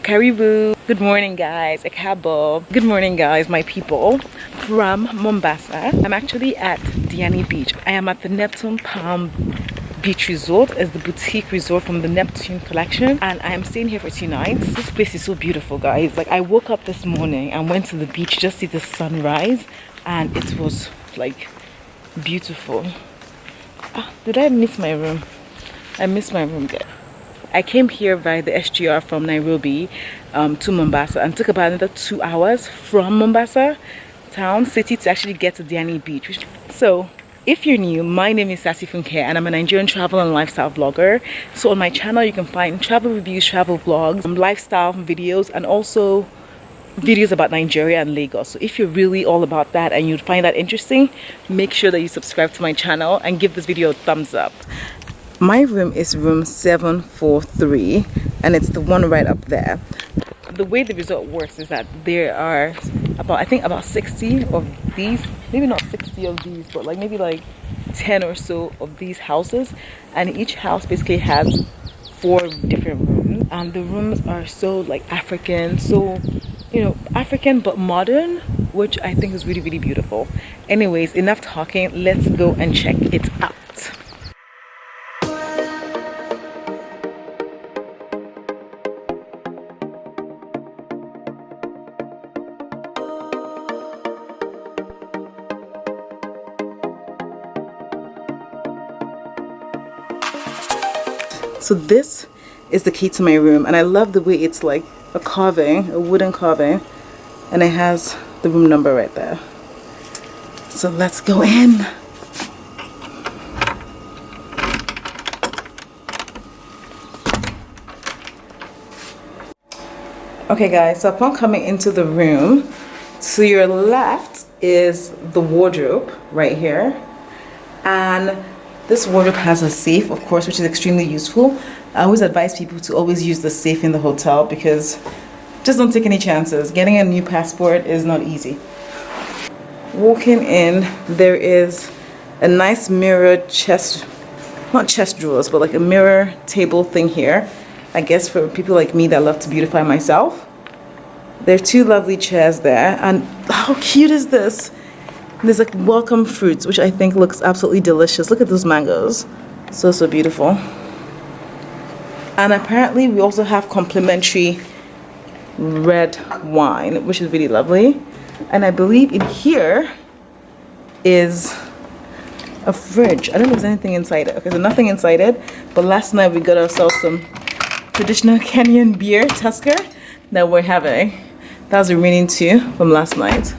Karibu. Good morning guys, Ekabo. Good morning guys, my people from Mombasa. I'm actually at DIANI Beach. I am at the Neptune Palm Beach Resort. It's the boutique resort from the Neptune collection, and I am staying here for 2 nights. This place is so beautiful guys. Like, I woke up this morning and went to the beach just to see the sunrise, and it was like beautiful. Did I miss my room? I missed my room guys. I came here via the SGR from Nairobi to Mombasa, and took about another 2 hours from Mombasa town city to actually get to DIANI Beach. So if you're new, my name is Sassy Funke and I'm a Nigerian travel and lifestyle vlogger. So on my channel you can find travel reviews, travel vlogs, lifestyle videos, and also videos about Nigeria and Lagos. So if you're really all about that and you'd find that interesting, make sure that you subscribe to my channel and give this video a thumbs up. My room is room 743, and it's the one right up there. The way the resort works is that there are about 60 of these, maybe not 60 of these, but like maybe like 10 or so of these houses, and each house basically has 4 different rooms, and the rooms are so like African, so African but modern, which I think is really, really beautiful. Anyways, enough talking, let's go and check it out. So this is the key to my room, and I love the way it's like a carving, a wooden carving, and it has the room number right there. So let's go in. Okay guys, so upon coming into the room, to your left is the wardrobe right here, and this wardrobe has a safe, of course, which is extremely useful. I always advise people to always use the safe in the hotel, because just don't take any chances. Getting a new passport is not easy. Walking in, there is a nice mirrored chest, not chest drawers, but like a mirror table thing here. I guess for people like me that love to beautify myself. There are 2 lovely chairs there, and how cute is this? There's like welcome fruits, which I think looks absolutely delicious. Look at those mangoes. So, so beautiful. And apparently we also have complimentary red wine, which is really lovely. And I believe in here is a fridge. I don't know if there's anything inside it. Okay, so nothing inside it. But last night we got ourselves some traditional Kenyan beer, Tusker, that we're having. That was the remaining 2 from last night.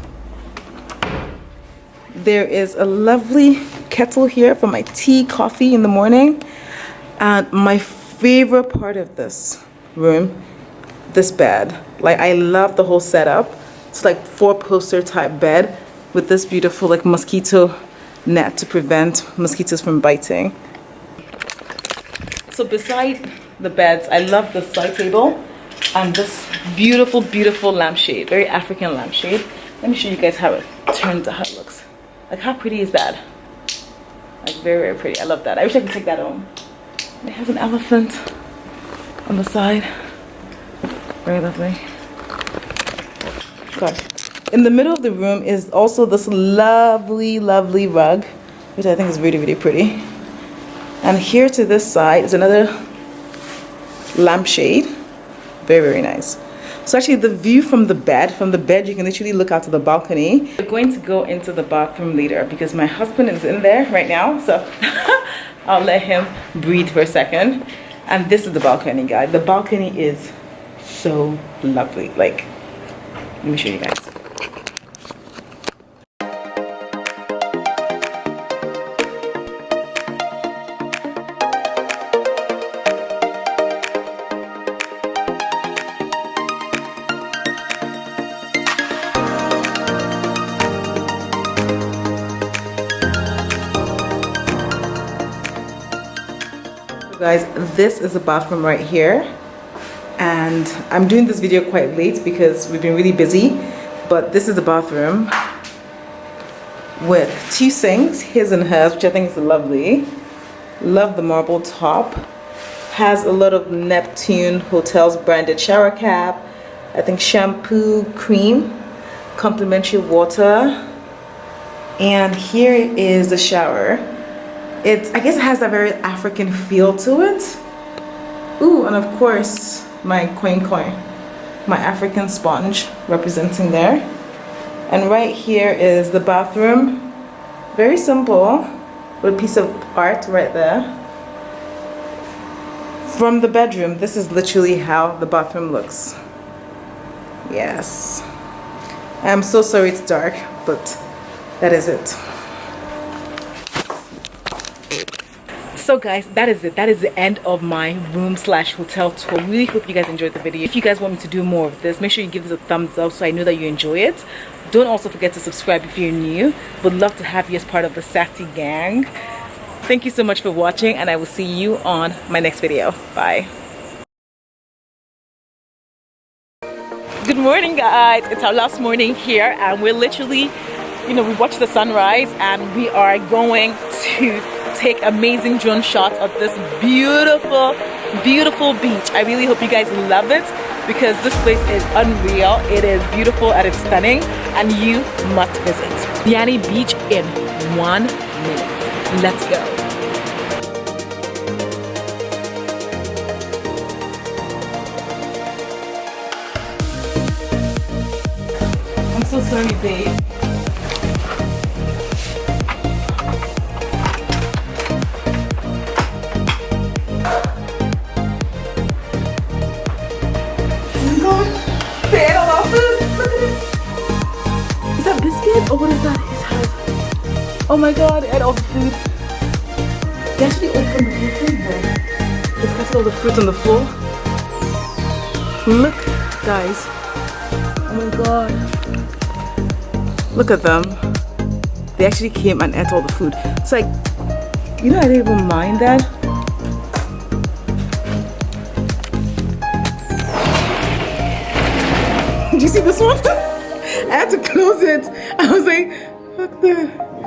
There is a lovely kettle here for my tea, coffee in the morning. And my favorite part of this room, this bed. Like, I love the whole setup. It's like 4-poster type bed with this beautiful like mosquito net to prevent mosquitoes from biting. So beside the beds, I love the side table and this beautiful, beautiful lampshade, very African lampshade. Let me show you guys how it turns out, how it looks. Like, how pretty is that? Like, very, very pretty. I love that. I wish I could take that home. It has an elephant on the side. Very lovely. God. In the middle of the room is also this lovely, lovely rug, which I think is really, really pretty. And here to this side is another lampshade. Very, very nice. So actually the view from the bed you can literally look out to the balcony. We're going to go into the bathroom later because my husband is in there right now, so I'll let him breathe for a second. And this is the balcony, guys. The balcony is so lovely. Like, let me show you guys. Guys, this is the bathroom right here, and I'm doing this video quite late because we've been really busy, but this is the bathroom with 2 sinks, his and hers, which I think is lovely. Love the marble top. has a lot of Neptune Hotels branded shower cap, I think shampoo, cream, complimentary water, and here is the shower. I guess it has a very African feel to it. Ooh, and of course my coin, my African sponge representing there. And right here is the bathroom. Very simple, with a piece of art right there. From the bedroom, this is literally how the bathroom looks. Yes. I'm so sorry it's dark, but that is it. So guys, that is it. That is the end of my room slash hotel tour. Really hope you guys enjoyed the video. If you guys want me to do more of this, make sure you give this a thumbs up so I know that you enjoy it. Don't also forget to subscribe if you're new. Would love to have you as part of the Sassy gang. Thank you so much for watching, and I will see you on my next video. Bye. Good morning, guys. It's our last morning here, and we're literally, we watched the sunrise, and we are going to take amazing drone shots of this beautiful, beautiful beach. I really hope you guys love it, because this place is unreal. It is beautiful and it's stunning, and you must visit DIANI Beach in 1 minute. Let's go. I'm so sorry, babe. Is that biscuit or what is that? His house. Oh my god, and all the food. They actually opened the whole thing there. It's got all the fruit on the floor. Look, guys. Oh my god. Look at them. They actually came and ate all the food. It's like, I didn't even mind that. Did you see this one? I had to close it. I was like, fuck that.